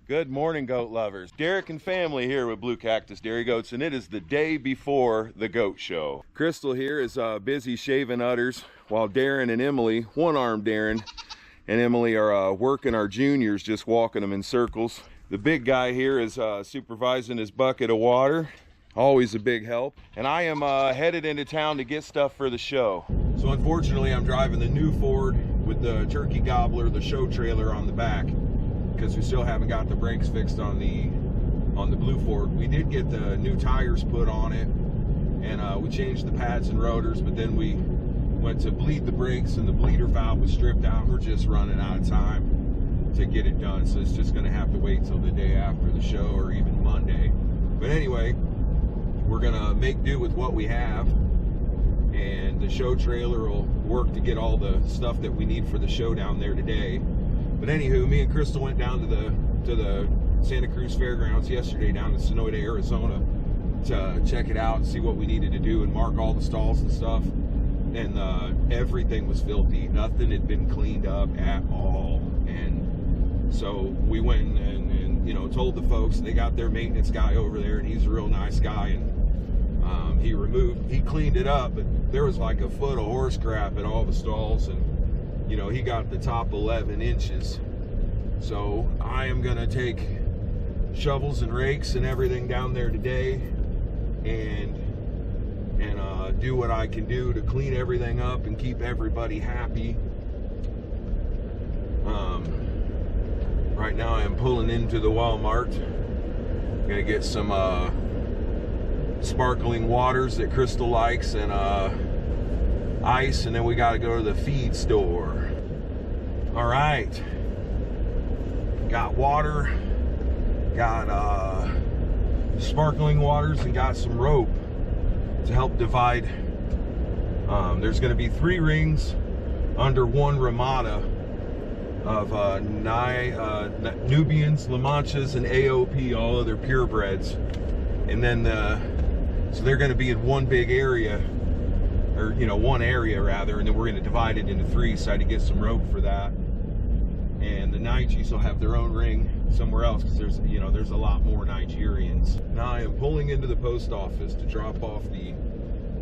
Good morning, goat lovers. Derek and family here with Blue Cactus Dairy Goats, and it is the day before the goat show. Crystal here is busy shaving udders, while Daren and Emily, one-armed Daren and Emily, are working our juniors, just walking them in circles. The big guy here is supervising his bucket of water, always a big help. And I am headed into town to get stuff for the show. So unfortunately, I'm driving the new Ford with the turkey gobbler, the show trailer on the back, because we still haven't got the brakes fixed on the blue Ford. We did get the new tires put on it, and we changed the pads and rotors, but then we went to bleed the brakes and the bleeder valve was stripped out. We're just running out of time to get it done, so it's just gonna have to wait till the day after the show or even Monday. But anyway, we're gonna make do with what we have, and the show trailer will work to get all the stuff that we need for the show down there today. But anywho, me and Crystal went down to the Santa Cruz Fairgrounds yesterday down in Sonoyta, Arizona, to check it out and see what we needed to do and mark all the stalls and stuff. And everything was filthy. Nothing had been cleaned up at all. And so we went and you know, told the folks. They got their maintenance guy over there, and he's a real nice guy. And he cleaned it up, but there was like a foot of horse crap at all the stalls, and you know, he got the top 11 inches. So I am gonna take shovels and rakes and everything down there today and do what I can do to clean everything up and keep everybody happy. Right now I am pulling into the Walmart. I'm gonna get some sparkling waters that Crystal likes and ice, and then we got to go to the feed store. All right, got water, got sparkling waters, and got some rope to help divide. There's going to be 3 rings under one ramada of Nubians, La Manchas, and AOP, all other purebreds, and then so they're going to be in one big area, or you know, one area rather, and then we're going to divide it into 3, so I had to get some rope for that. And the Nigis will have their own ring somewhere else, because there's, you know, there's a lot more Nigerians. Now I am pulling into the post office to drop off the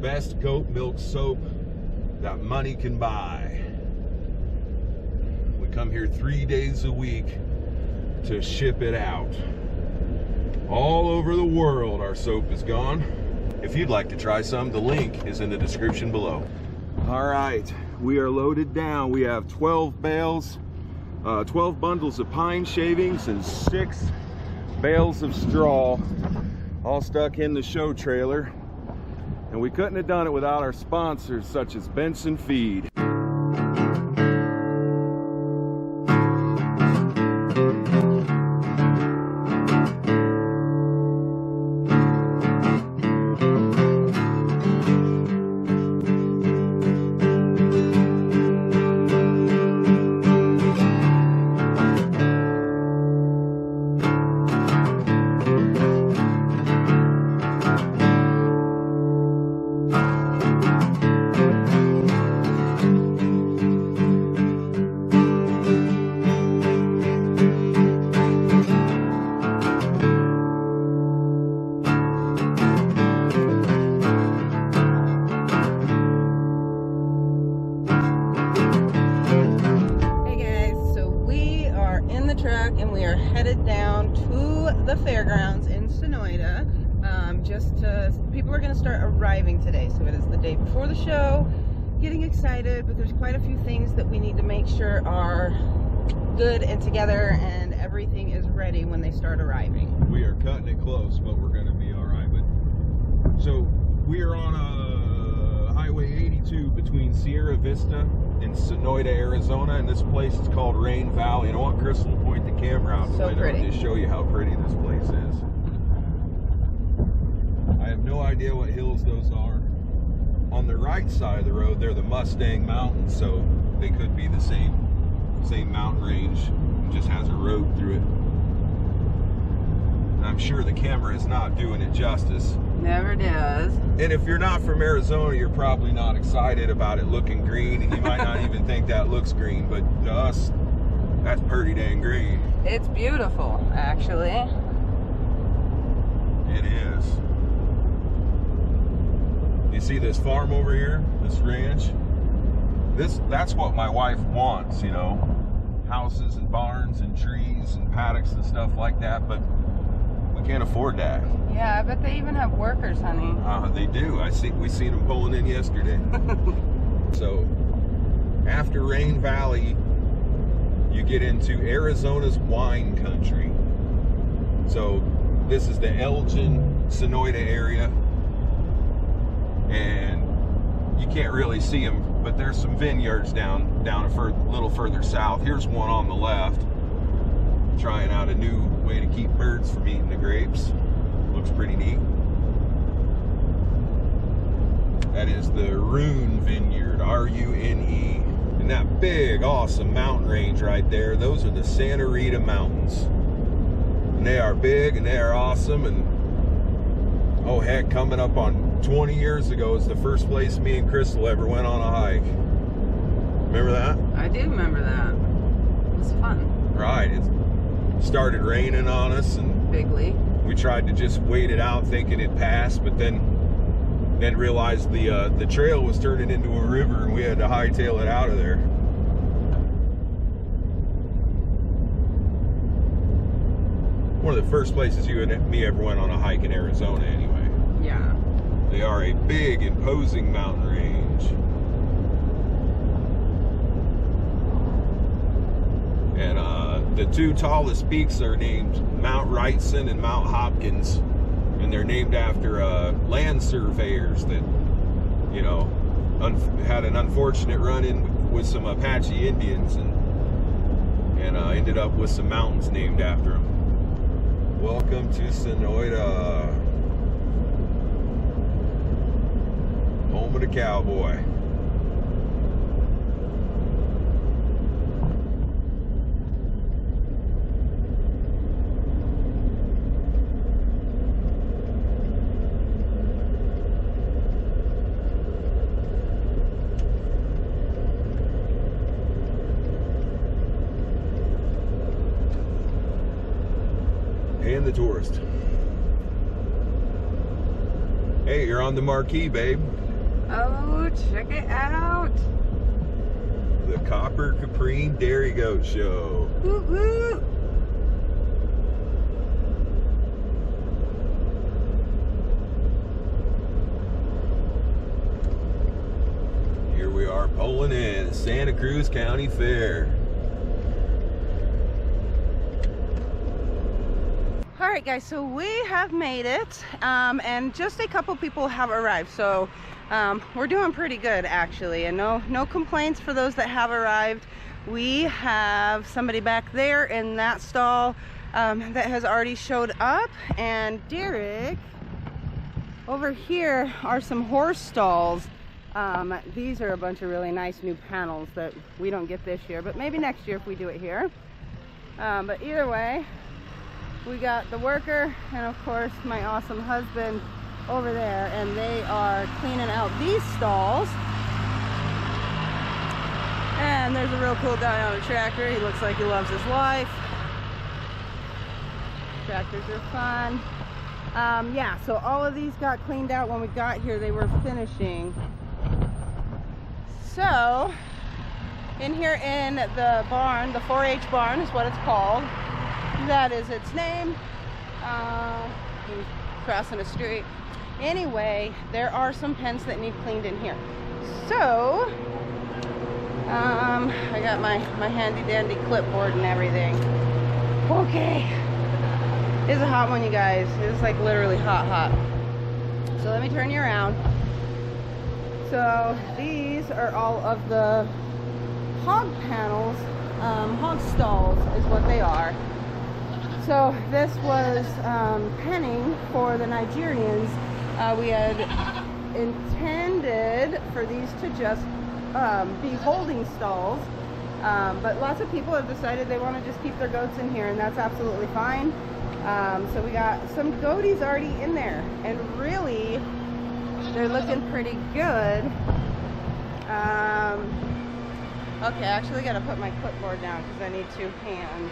best goat milk soap that money can buy. We come here 3 days a week to ship it out. All over the world our soap is gone. If you'd like to try some, the link is in the description below. All right, we are loaded down. We have 12 bales, 12 bundles of pine shavings and 6 bales of straw, all stuck in the show trailer. And we couldn't have done it without our sponsors, such as Benson Feed. And we are headed down to the fairgrounds in Sonoyta. People are going to start arriving today, so it is the day before the show. Getting excited, but there's quite a few things that we need to make sure are good and together, and everything is ready when they start arriving. We are cutting it close, but we're going to be all right. But so we are on Highway 82 between Sierra Vista and Sonoyta, Arizona, and this place is called Rain Valley. And I want Crystal to point the camera out so pretty, to show you how pretty this place is. I have no idea what hills those are. On the right side of the road, they're the Mustang Mountains, so they could be the same mountain range. It just has a road through it. And I'm sure the camera is not doing it justice. Never does. And if you're not from Arizona, you're probably not excited about it looking green, and you might not even think that looks green, but to us That's pretty dang green. It's beautiful, actually. It is. You see this farm over here, this ranch? That's what my wife wants, you know. Houses and barns and trees and paddocks and stuff like that, but we can't afford that. Yeah, I bet they even have workers, honey. They do. We seen them pulling in yesterday. So, after Rain Valley, you get into Arizona's wine country. So, this is the Elgin, Sonoyta area. And you can't really see them, but there's some vineyards down a little further south. Here's one on the left, trying out a new way to keep birds from eating the grapes. Looks pretty neat. That is the Rune Vineyard, R-U-N-E. And that big, awesome mountain range right there, those are the Santa Rita Mountains. And they are big and they are awesome. And oh heck, coming up on 20 years ago is the first place me and Crystal ever went on a hike. Remember that? I do remember that. It was fun. Right. It started raining on us and Bigly. we tried to just wait it out thinking it'd pass, but then realized the trail was turning into a river and we had to hightail it out of there. One of the first places you and me ever went on a hike in Arizona anyway. Yeah. They are a big, imposing mountain range. And the two tallest peaks are named Mount Wrightson and Mount Hopkins. And they're named after land surveyors that, you know, had an unfortunate run-in with some Apache Indians and ended up with some mountains named after them. Welcome to Sonoyta, home of the cowboy. And the tourist. Hey, you're on the marquee, babe. Oh, check it out. The Copper Caprine Dairy Goat Show. Woo woo. Here we are pulling in Santa Cruz County Fair. Alright guys, so we have made it, and just a couple people have arrived, so we're doing pretty good actually, and no complaints for those that have arrived. We have somebody back there in that stall that has already showed up, and Derek, over here are some horse stalls. These are a bunch of really nice new panels that we don't get this year, but maybe next year if we do it here. But either way, we got the worker and of course my awesome husband over there, and they are cleaning out these stalls. And there's a real cool guy on a tractor. He looks like he loves his life. Tractors are fun. Yeah, so all of these got cleaned out when we got here. They were finishing. So in here in the barn, the 4-H barn is what it's called. That is its name. Crossing a street. Anyway, there are some pens that need cleaned in here. So, I got my handy dandy clipboard and everything. Okay. It's a hot one, you guys. It's like literally hot. So let me turn you around. So these are all of the hog panels, hog stalls is what they are. So this was penning for the Nigerians. We had intended for these to just be holding stalls, but lots of people have decided they want to just keep their goats in here, and that's absolutely fine. So we got some goaties already in there, and really they're looking pretty good. Okay, I actually got to put my clipboard down because I need 2 hands.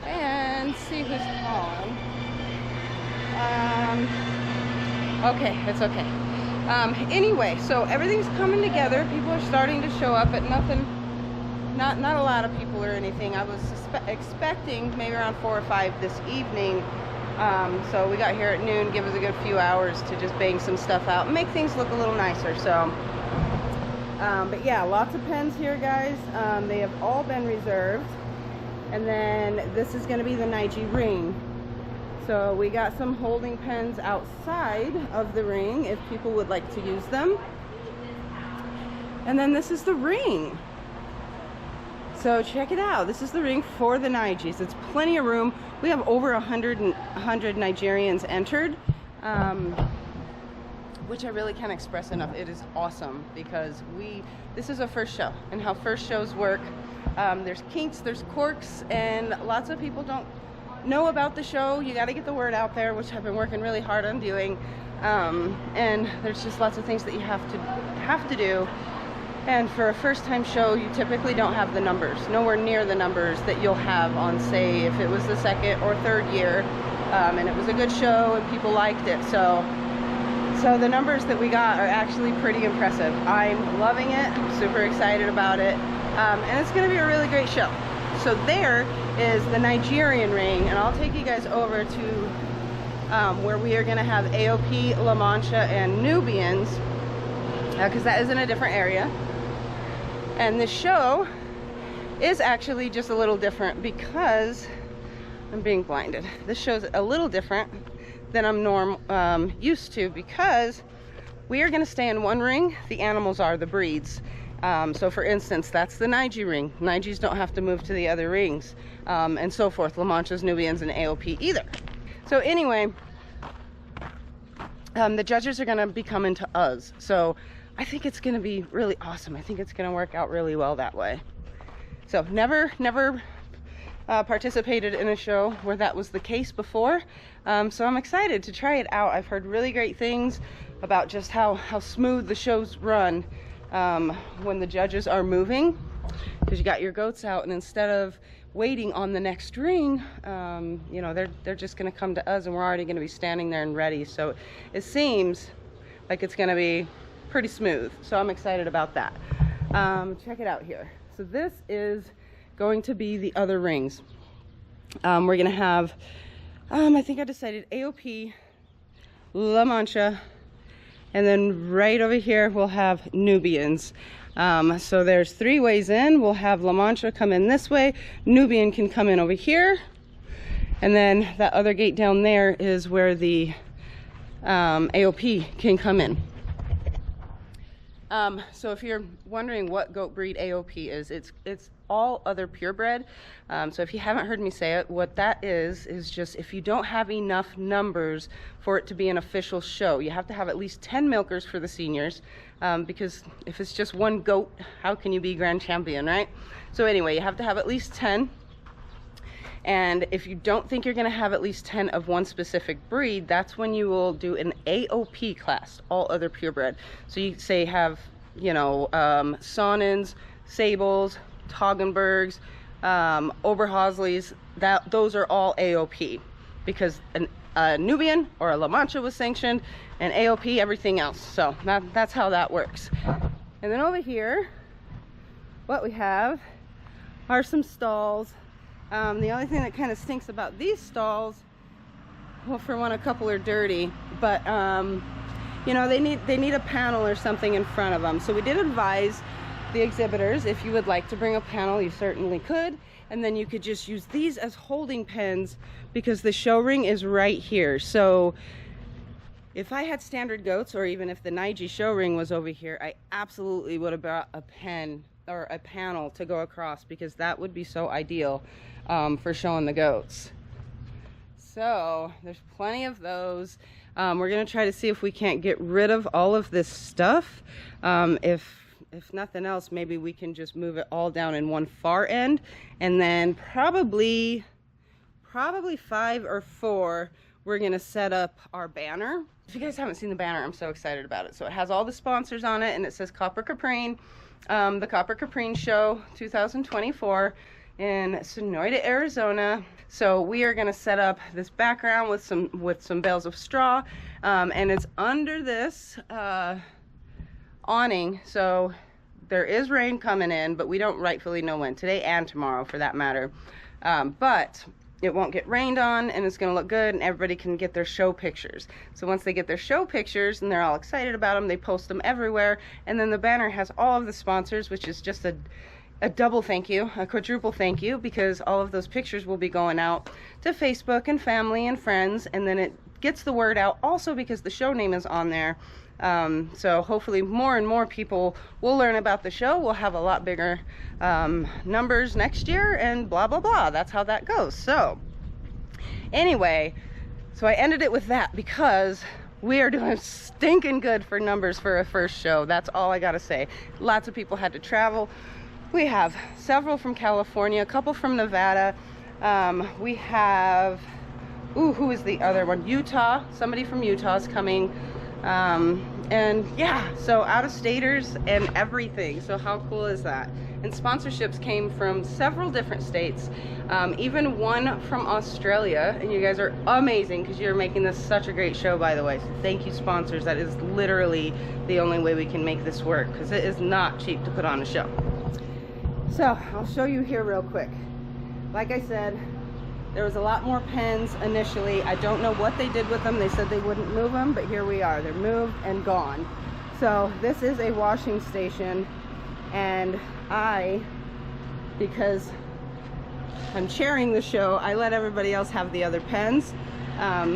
And see who's on. Okay, it's okay. Anyway, so everything's coming together. People are starting to show up, but not a lot of people or anything. I was expecting maybe around 4 or 5 this evening. So we got here at noon, give us a good few hours to just bang some stuff out and make things look a little nicer. So, but yeah, lots of pens here, guys. They have all been reserved. And then this is going to be the Nigerian ring. So we got some holding pens outside of the ring if people would like to use them. And then this is the ring. So check it out. This is the ring for the Nigis. It's plenty of room. We have over 100 Nigerians entered, which I really can't express enough. It is awesome because this is our first show, and how first shows work. There's kinks, there's quirks, and lots of people don't know about the show. You got to get the word out there, which I've been working really hard on doing. And there's just lots of things that you have to do. And for a first-time show, you typically don't have the numbers, nowhere near the numbers that you'll have on, say, if it was the 2nd or 3rd year, and it was a good show and people liked it. So the numbers that we got are actually pretty impressive. I'm loving it. I'm super excited about it, and it's going to be a really great show. So there is the Nigerian ring, and I'll take you guys over to where we are going to have AOP, La Mancha, and Nubians, because that is in a different area. And this show is actually just a little different because I'm being blinded. This show's a little different than I'm used to, because we are going to stay in one ring. The animals are the breeds. So for instance, that's the Nige ring. Niges don't have to move to the other rings, and so forth. La Manchas, Nubians, and AOP either. So anyway, the judges are going to be coming to us. So I think it's going to be really awesome. I think it's going to work out really well that way. So never participated in a show where that was the case before. So I'm excited to try it out. I've heard really great things about just how smooth the shows run when the judges are moving, because you got your goats out, and instead of waiting on the next ring, you know, they're just going to come to us, and we're already going to be standing there and ready. So it seems like it's going to be pretty smooth. So I'm excited about that. Check it out here. So this is going to be the other rings. We're going to have, I think I decided AOP, La Mancha, and then right over here we'll have Nubians. So there's 3 ways in. We'll have La Mancha come in this way, Nubian can come in over here, and then that other gate down there is where the AOP can come in. So if you're wondering what goat breed AOP is, it's all other purebred. So if you haven't heard me say it, what that is just if you don't have enough numbers for it to be an official show. You have to have at least 10 milkers for the seniors, because if it's just one goat, how can you be grand champion, right? So anyway, you have to have at least 10. And if you don't think you're going to have at least 10 of one specific breed, that's when you will do an AOP class, all other purebred. So you say have, you know, Sonnens, Sables, Toggenburgs, Oberhasleys, those are all AOP, because a Nubian or a La Mancha was sanctioned, and AOP everything else. So that's how that works. And then over here, what we have are some stalls. The only thing that kind of stinks about these stalls, well, for one, a couple are dirty, but you know, they need a panel or something in front of them. So we did advise the exhibitors, if you would like to bring a panel, you certainly could, and then you could just use these as holding pens, because the show ring is right here. So if I had standard goats, or even if the Nige show ring was over here, I absolutely would have brought a pen or a panel to go across, because that would be so ideal for showing the goats. So there's plenty of those. We're gonna try to see if we can't get rid of all of this stuff. If nothing else, maybe we can just move it all down in one far end, and then probably 5 or 4 we're gonna set up our banner. If you guys haven't seen the banner, I'm so excited about it. So it has all the sponsors on it, and it says Copper Caprine, the Copper Caprine Show 2024 in Sonoyta, Arizona. So we are gonna set up this background with some bales of straw, and it's under this awning. So there is rain coming in, but we don't rightfully know when, today and tomorrow for that matter. But it won't get rained on, and it's gonna look good, and everybody can get their show pictures. So once they get their show pictures and they're all excited about them, they post them everywhere, and then the banner has all of the sponsors, which is just a double thank you, a quadruple thank you, because all of those pictures will be going out to Facebook and family and friends, and then it gets the word out also because the show name is on there. So hopefully more and more people will learn about the show. We'll have a lot bigger numbers next year, and blah blah blah. That's how that goes. So anyway, so I ended it with that because we are doing stinking good for numbers for a first show. That's all I gotta say. Lots of people had to travel. We have several from California, a couple from Nevada. We have, who is the other one? Utah. Somebody from Utah is coming. And yeah, so out-of-staters and everything. So how cool is that? And sponsorships came from several different states, even one from Australia. And you guys are amazing because you're making this such a great show, by the way. So thank you, sponsors. That is literally the only way we can make this work, because it is not cheap to put on a show. So I'll show you here real quick. Like I said, there was a lot more pens initially. I don't know what they did with them. They said they wouldn't move them, but here we are. They're moved and gone. So this is a washing station, and because I'm chairing the show, I let everybody else have the other pens,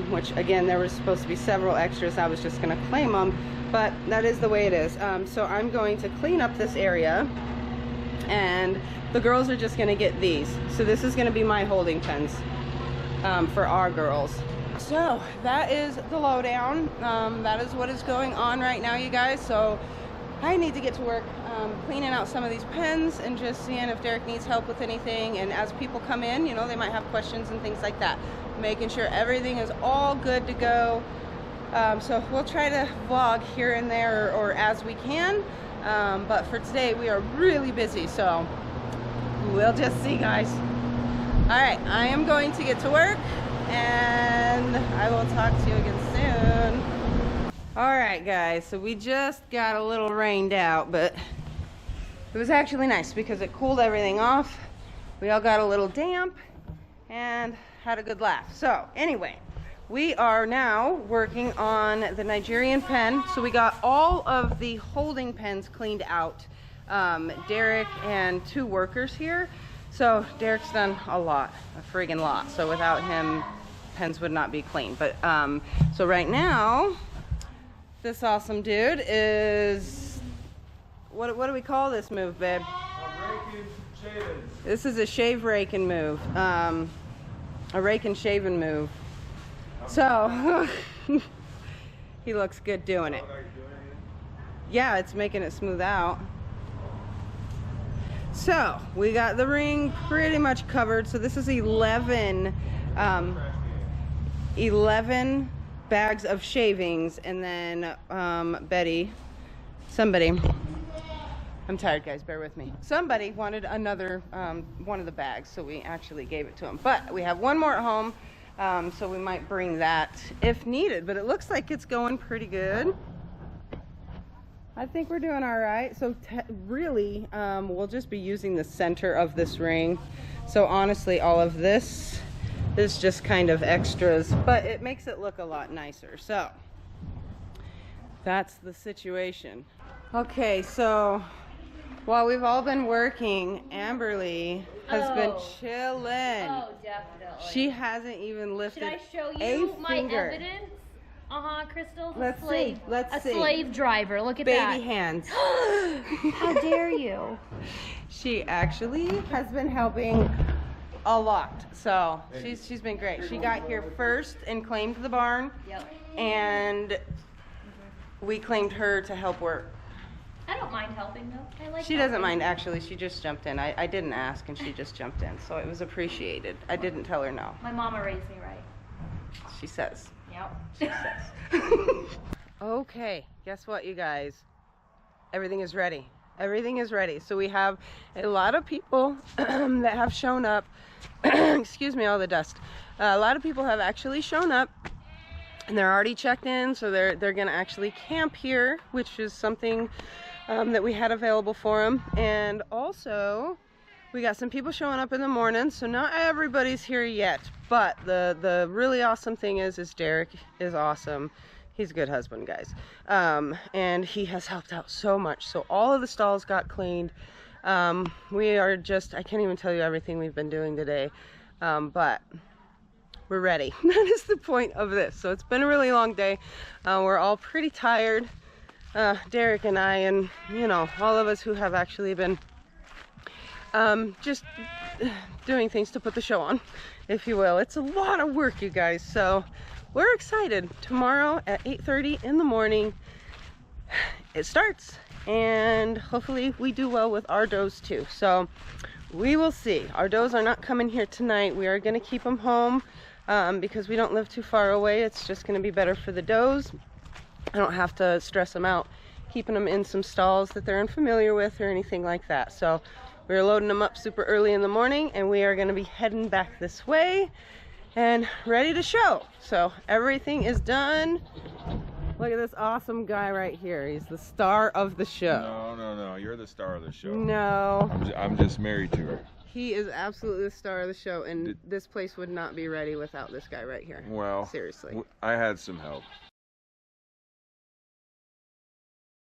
which again, there was supposed to be several extras. I was just gonna claim them, but that is the way it is. So I'm going to clean up this area, and the girls are just gonna get these. So this is gonna be my holding pens for our girls. So that is the lowdown. That is what is going on right now, you guys. So I need to get to work cleaning out some of these pens and just seeing if Derek needs help with anything. And as people come in, you know, they might have questions and things like that. Making sure everything is all good to go. So we'll try to vlog here and there or as we can. But for today, we are really busy, so we'll just see, guys. All right, I am going to get to work, and I will talk to you again soon. All right, guys, so we just got a little rained out, but it was actually nice because it cooled everything off. We all got a little damp and had a good laugh. So anyway, we are now working on the Nigerian pen. So we got all of the holding pens cleaned out. Derek and 2 workers here. So Derek's done a lot, a friggin' lot. So without him, pens would not be clean. But so right now, this awesome dude is, what do we call this move, babe? This is a shave, rake, and move. A rake and shave and move. So he looks good doing it. Yeah, it's making it smooth out. So we got the ring pretty much covered. So this is 11 bags of shavings, and then somebody, I'm tired, guys, bear with me. Somebody wanted another one of the bags, so we actually gave it to him. But we have one more at home, so we might bring that if needed. But it looks like it's going pretty good. I think we're doing all right. So really, we'll just be using the center of this ring. So honestly, all of this is just kind of extras, but it makes it look a lot nicer. So that's the situation. Okay, so while we've all been working, Amberly has been chilling. Oh, definitely. She hasn't even lifted a Should I show you my finger. evidence? Crystal. Let's see. Let's see. A slave driver. Look at that. Baby hands. How dare you? She actually has been helping a lot. So she's been great. She got here first and claimed the barn. Yep. And we claimed her to help work. I don't mind helping though. I like She helping. doesn't mind, actually. She just jumped in. I didn't ask, and she just jumped in. So it was appreciated. I didn't tell her no. My mama raised me right. She says. Yeah. Yep. Okay, guess what, you guys? Everything is ready. Everything is ready. So we have a lot of people that have shown up. Excuse me, all the dust. A lot of people have actually shown up, and they're already checked in. So they're going to actually camp here, which is something that we had available for them. And also, we got some people showing up in the morning. So not everybody's here yet. But the really awesome thing is Derek is awesome. He's a good husband, guys. And he has helped out so much. So all of the stalls got cleaned. We are just, I can't even tell you everything we've been doing today. But we're ready. That is the point of this. So it's been a really long day. We're all pretty tired. Derek and I, and you know, all of us who have actually been just doing things to put the show on, if you will. It's a lot of work, you guys. So we're excited. Tomorrow at 8:30 in the morning, it starts, and hopefully we do well with our does too. So we will see. Our does are not coming here tonight. We are going to keep them home because we don't live too far away. It's just going to be better for the does. I don't have to stress them out keeping them in some stalls that they're unfamiliar with or anything like that. So we're loading them up super early in the morning, and we are going to be heading back this way and ready to show. So everything is done. Look at this awesome guy right here. He's the star of the show. No. You're the star of the show. No. I'm just married to her. He is absolutely the star of the show, and this place would not be ready without this guy right here. Well, seriously. I had some help.